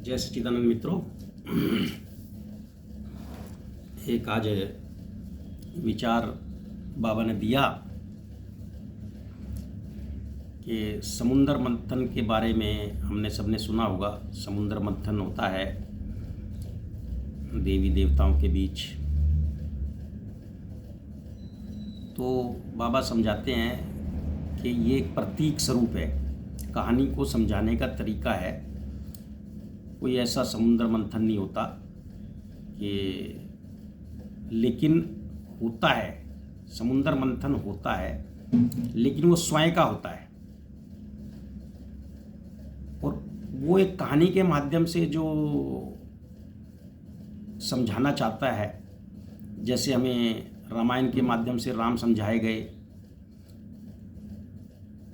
जय सच्चिदानंद मित्रों। एक आज विचार बाबा ने दिया कि समुद्र मंथन के बारे में हमने सबने सुना होगा। समुद्र मंथन होता है देवी देवताओं के बीच। तो बाबा समझाते हैं कि ये एक प्रतीक स्वरूप है, कहानी को समझाने का तरीका है। कोई ऐसा समुद्र मंथन नहीं होता कि, लेकिन होता है, समुद्र मंथन होता है, लेकिन वो स्वयं का होता है। और वो एक कहानी के माध्यम से जो समझाना चाहता है, जैसे हमें रामायण के माध्यम से राम समझाए गए,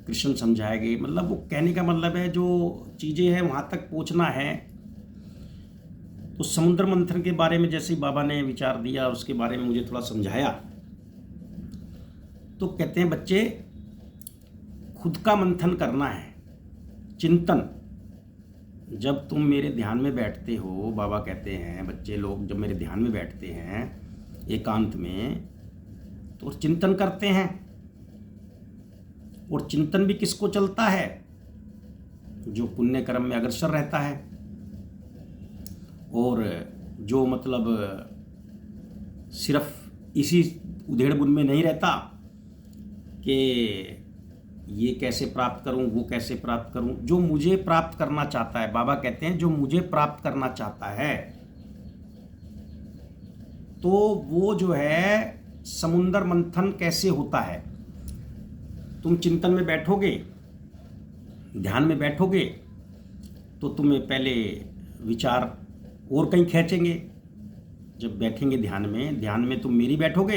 कृष्ण समझाए गए। मतलब वो कहने का मतलब है जो चीज़ें हैं वहाँ तक पहुँचना है। तो समुद्र मंथन के बारे में जैसे ही बाबा ने विचार दिया, उसके बारे में मुझे थोड़ा समझाया। तो कहते हैं बच्चे, खुद का मंथन करना है, चिंतन। जब तुम मेरे ध्यान में बैठते हो, बाबा कहते हैं बच्चे लोग जब मेरे ध्यान में बैठते हैं एकांत में, तो चिंतन करते हैं। और चिंतन भी किसको चलता है? जो पुण्य कर्म में अग्रसर रहता है, और जो मतलब सिर्फ इसी उधेड़ बुन में नहीं रहता कि ये कैसे प्राप्त करूं, वो कैसे प्राप्त करूं। जो मुझे प्राप्त करना चाहता है, बाबा कहते हैं जो मुझे प्राप्त करना चाहता है, तो वो जो है समुद्र मंथन कैसे होता है। तुम चिंतन में बैठोगे, ध्यान में बैठोगे, तो तुम्हें पहले विचार और कहीं खींचेंगे। जब बैठेंगे ध्यान में तुम मेरी बैठोगे,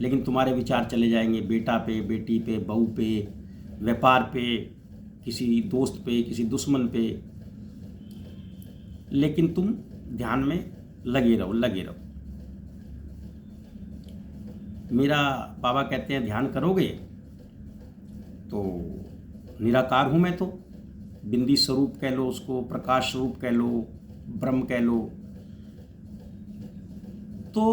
लेकिन तुम्हारे विचार चले जाएंगे बेटा पे, बेटी पे, बहू पे, व्यापार पे, किसी दोस्त पे, किसी दुश्मन पे। लेकिन तुम ध्यान में लगे रहो। मेरा बाबा कहते हैं ध्यान करोगे तो निराकार हूँ मैं, तो बिंदी स्वरूप कह लो उसको, प्रकाश स्वरूप कह लो, ब्रह्म कह लो। तो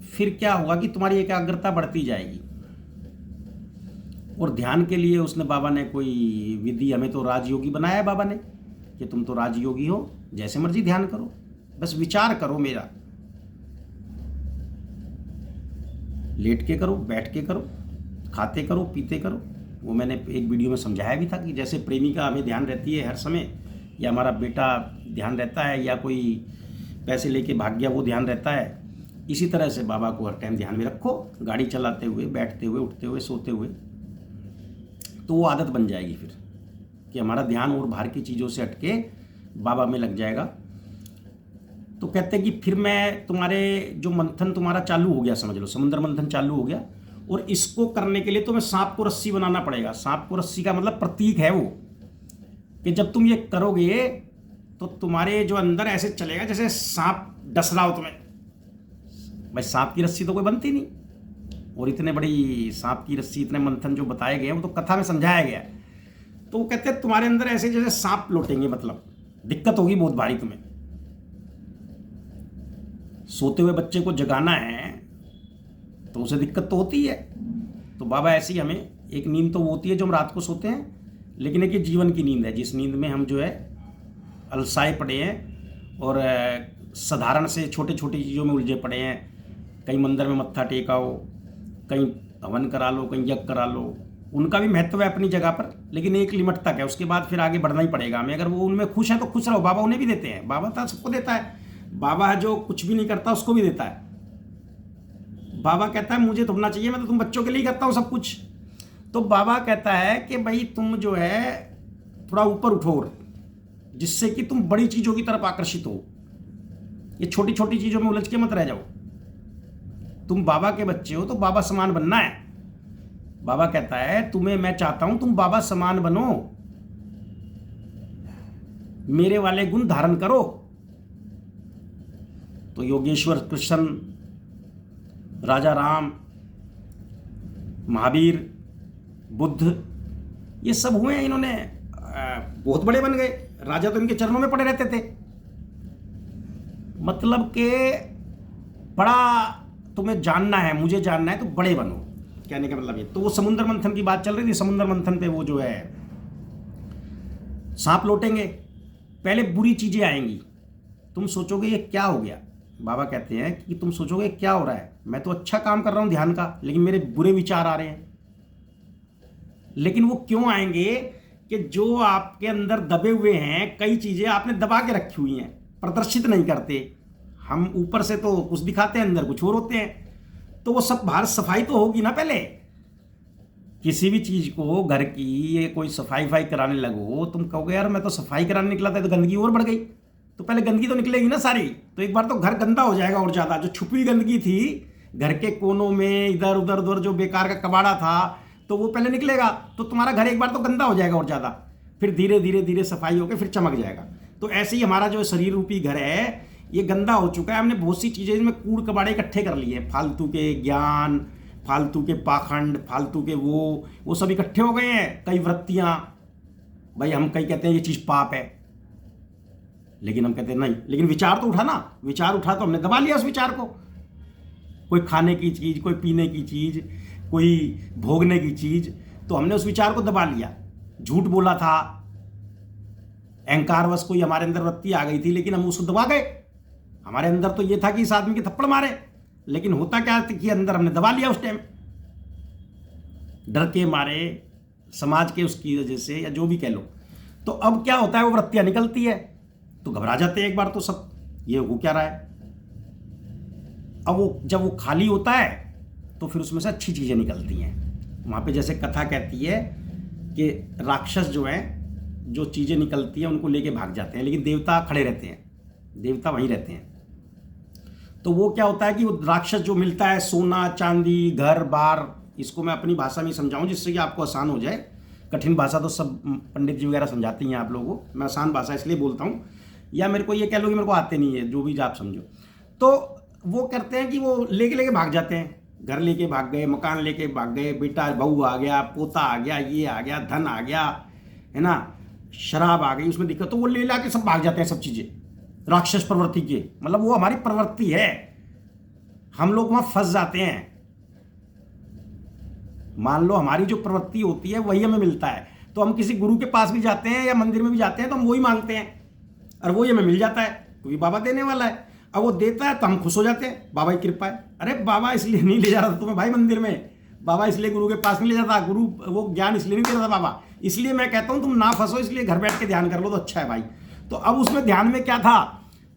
फिर क्या होगा कि तुम्हारी एकाग्रता बढ़ती जाएगी। और ध्यान के लिए उसने, बाबा ने कोई विधि, हमें तो राजयोगी बनाया है बाबा ने कि तुम तो राजयोगी हो, जैसे मर्जी ध्यान करो, बस विचार करो मेरा। लेट के करो, बैठ के करो, खाते करो, पीते करो। वो मैंने एक वीडियो में समझाया भी था कि जैसे प्रेमिका हमें ध्यान रहती है हर समय, या हमारा बेटा ध्यान रहता है, या कोई पैसे लेके भाग गया वो ध्यान रहता है, इसी तरह से बाबा को हर टाइम ध्यान में रखो। गाड़ी चलाते हुए, बैठते हुए, उठते हुए, सोते हुए, तो वो आदत बन जाएगी फिर कि हमारा ध्यान और बाहर की चीज़ों से हटके बाबा में लग जाएगा। तो कहते हैं कि फिर मैं तुम्हारे जो मंथन तुम्हारा चालू हो गया, समझ लो समुद्र मंथन चालू हो गया, और इसको करने के लिए तुम्हें सांप को रस्सी बनाना पड़ेगा। सांप को रस्सी का मतलब प्रतीक है वो, कि जब तुम ये करोगे तो तुम्हारे जो अंदर ऐसे चलेगा जैसे सांप डस रहा हो तुम्हें। भाई सांप की रस्सी तो कोई बनती नहीं, और इतने बड़ी सांप की रस्सी, इतने मंथन जो बताए गए हैं वो तो कथा में समझाया गया है। तो वो कहते हैं तुम्हारे अंदर ऐसे जैसे सांप लौटेंगे, मतलब दिक्कत होगी बहुत भारी तुम्हें। सोते हुए बच्चे को जगाना है तो उसे दिक्कत तो होती है। तो बाबा ऐसे ही हमें, एक नींद तो वो होती है जो हम रात को सोते हैं, लेकिन एक ये जीवन की नींद है जिस नींद में हम जो है अलसाए पड़े हैं और साधारण से छोटे छोटी चीज़ों में उलझे पड़े हैं। कहीं मंदिर में मत्था टेकाओ, कहीं हवन करा लो, कहीं यज्ञ करा लो। उनका भी महत्व है अपनी जगह पर, लेकिन एक लिमिट तक है। उसके बाद फिर आगे बढ़ना ही पड़ेगा हमें। अगर वो उनमें खुश है तो खुश रहो, बाबा उन्हें भी देते हैं। बाबा तो सबको देता है। बाबा जो कुछ भी नहीं करता उसको भी देता है। बाबा कहता है मुझे थोड़ा चाहिए, मैं तो तुम बच्चों के लिए करता हूँ सब कुछ। तो बाबा कहता है कि भाई तुम जो है थोड़ा ऊपर उठो, जिससे कि तुम बड़ी चीज़ों की तरफ आकर्षित हो। ये छोटी छोटी चीज़ों में उलझ के मत रह जाओ। तुम बाबा के बच्चे हो तो बाबा समान बनना है। बाबा कहता है तुम्हें मैं चाहता हूं तुम बाबा समान बनो, मेरे वाले गुण धारण करो। तो योगेश्वर कृष्ण, राजा राम, महावीर, बुद्ध, ये सब हुए हैं। इन्होंने बहुत बड़े बन गए, राजा तो इनके चरणों में पड़े रहते थे। मतलब कि बड़ा तुम्हें जानना है, मुझे जानना है तो बड़े बनो, कहने का मतलब ये। तो वो समुद्र मंथन की बात चल रही थी। समुद्र मंथन पे वो जो है सांप लौटेंगे, पहले बुरी चीजें आएंगी, तुम सोचोगे ये क्या हो गया। बाबा कहते हैं कि तुम सोचोगे क्या हो रहा है, मैं तो अच्छा काम कर रहा हूं ध्यान का, लेकिन मेरे बुरे विचार आ रहे हैं। लेकिन वो क्यों आएंगे कि जो आपके अंदर दबे हुए हैं, कई चीजें आपने दबा के रखी हुई हैं, प्रदर्शित नहीं करते। हम ऊपर से तो कुछ दिखाते हैं, अंदर कुछ और होते हैं। तो वो सब बाहर सफाई तो होगी ना। पहले किसी भी चीज को, घर की ये कोई सफाई कराने लगो, तुम कहोगे यार मैं तो सफाई कराने निकला था, तो गंदगी और बढ़ गई। तो पहले गंदगी तो निकलेगी ना सारी। तो एक बार तो घर गंदा हो जाएगा और ज्यादा। जो छुपी हुई गंदगी थी घर के कोनों में, इधर उधर उधर जो बेकार का कबाड़ा था, तो वो पहले निकलेगा। तो तुम्हारा घर एक बार तो गंदा हो जाएगा और ज्यादा, फिर धीरे धीरे धीरे सफाई होकर फिर चमक जाएगा। तो ऐसे ही हमारा जो शरीर रूपी घर है ये गंदा हो चुका है। हमने बहुत सी चीजें इसमें कूड़ कबाड़े इकट्ठे कर लिए हैं, फालतू के ज्ञान, फालतू के पाखंड, फालतू के वो सब इकट्ठे हो गए हैं। कई वृत्तियां, भाई हम कई कहते हैं ये चीज पाप है, लेकिन हम कहते हैं नहीं। लेकिन विचार तो उठा ना, विचार उठा तो हमने दबा लिया उस विचार को। कोई खाने की चीज, कोई पीने की चीज, कोई भोगने की चीज, तो हमने उस विचार को दबा लिया। झूठ बोला था, अहंकारवश कोई हमारे अंदर वृत्ति आ गई थी, लेकिन हम उसको दबा गए। हमारे अंदर तो ये था कि इस आदमी के थप्पड़ मारे, लेकिन होता क्या कि अंदर हमने दबा लिया उस टाइम, डर के मारे, समाज के उसकी वजह से, या जो भी कह लो। तो अब क्या होता है, वो वृत्तियां निकलती है तो घबरा जाते हैं एक बार तो सब, ये हो क्या रहा है। अब वो जब वो खाली होता है तो फिर उसमें से अच्छी चीजें निकलती हैं। वहां पे जैसे कथा कहती है कि राक्षस जो है, जो चीजें निकलती हैं उनको लेके भाग जाते हैं, लेकिन देवता खड़े रहते हैं, देवता वहीं रहते हैं। तो वो क्या होता है कि वो राक्षस जो मिलता है, सोना चांदी घर बार, इसको मैं अपनी भाषा में समझाऊं जिससे कि आपको आसान हो जाए। कठिन भाषा तो सब पंडित जी वगैरह समझाती हैं आप लोगों को, मैं आसान भाषा इसलिए बोलता हूं, या मेरे को ये कह लो कि मेरे को आते नहीं है, जो भी आप समझो। तो वो करते हैं कि वो लेके भाग जाते हैं, घर लेके भाग गए, मकान लेके भाग गए, बेटा बहू आ गया, पोता आ गया, ये आ गया, धन आ गया, है ना, शराब आ गई, उसमें दिक्कत, तो वो ले ला के सब भाग जाते हैं सब चीजें। राक्षस प्रवृत्ति के, मतलब वो हमारी प्रवृत्ति है, हम लोग वहां फंस जाते हैं। मान लो हमारी जो प्रवृत्ति होती है वही हमें मिलता है, तो हम किसी गुरु के पास भी जाते हैं या मंदिर में भी जाते हैं तो हम वही मांगते हैं, और वही हमें मिल जाता है क्योंकि बाबा देने वाला है। अब वो देता है तो हम खुश हो जाते हैं, बाबा की कृपा है। अरे बाबा इसलिए नहीं ले जा रहा था तुम्हें भाई मंदिर में, बाबा इसलिए गुरु के पास नहीं ले जाता, गुरु वो ज्ञान इसलिए नहीं दे रहा था बाबा, इसलिए मैं कहता हूं तुम ना फंसो, इसलिए घर बैठ के ध्यान कर लो तो अच्छा है भाई। तो अब उसमें ध्यान में क्या था,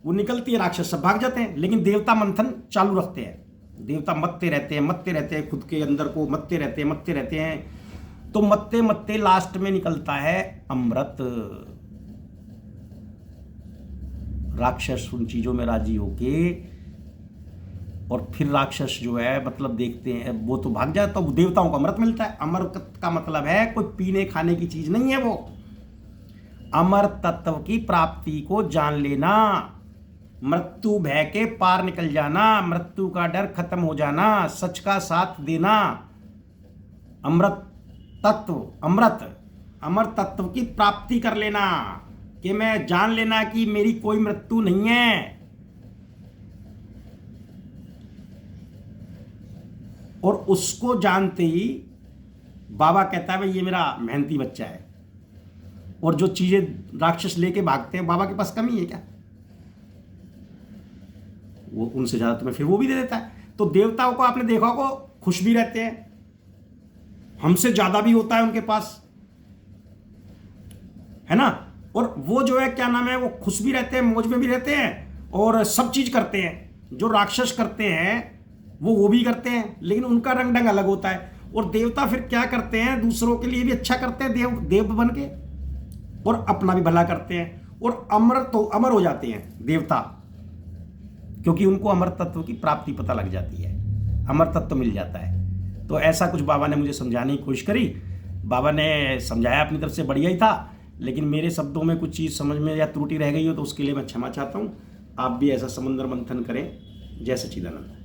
वो निकलती है, राक्षस सब भाग जाते हैं, लेकिन देवता मंथन चालू रखते हैं। देवता मत्ते रहते हैं, खुद के अंदर को मत्ते रहते हैं। तो मत्ते मत्ते लास्ट में निकलता है अमृत। राक्षस उन चीजों में राजी होके, और फिर राक्षस जो है मतलब देखते हैं वो तो भाग जाए, तो देवताओं को अमृत मिलता है। अमृत का मतलब है कोई पीने खाने की चीज नहीं है, वो अमर तत्व की प्राप्ति को जान लेना, मृत्यु भय के पार निकल जाना, मृत्यु का डर खत्म हो जाना, सच का साथ देना। अमृत तत्व, अमर तत्व की प्राप्ति कर लेना, कि मैं जान लेना कि मेरी कोई मृत्यु नहीं है। और उसको जानते ही बाबा कहता है भाई ये मेरा मेहनती बच्चा है। और जो चीजें राक्षस लेके भागते हैं, बाबा के पास कमी है क्या, वो उनसे ज्यादा तुम्हें फिर वो भी दे देता है। तो देवताओं को आपने देखा होगा खुश भी रहते हैं, हमसे ज्यादा भी होता है उनके पास, है ना। और वो जो है क्या नाम है, वो खुश भी रहते हैं, मौज में भी रहते हैं, और सब चीज करते हैं। जो राक्षस करते हैं वो भी करते हैं, लेकिन उनका रंग ढंग अलग होता है। और देवता फिर क्या करते हैं, दूसरों के लिए भी अच्छा करते हैं, देव बन के, और अपना भी भला करते हैं। और अमर हो जाते हैं देवता, क्योंकि उनको अमर तत्व की प्राप्ति पता लग जाती है, अमर तत्व मिल जाता है। तो ऐसा कुछ बाबा ने मुझे समझाने की कोशिश करी। बाबा ने समझाया अपनी तरफ से बढ़िया ही था, लेकिन मेरे शब्दों में कुछ चीज़ समझ में या त्रुटि रह गई हो तो उसके लिए मैं क्षमा चाहता हूँ। आप भी ऐसा समुद्र मंथन करें। जय सच्चिदानंद।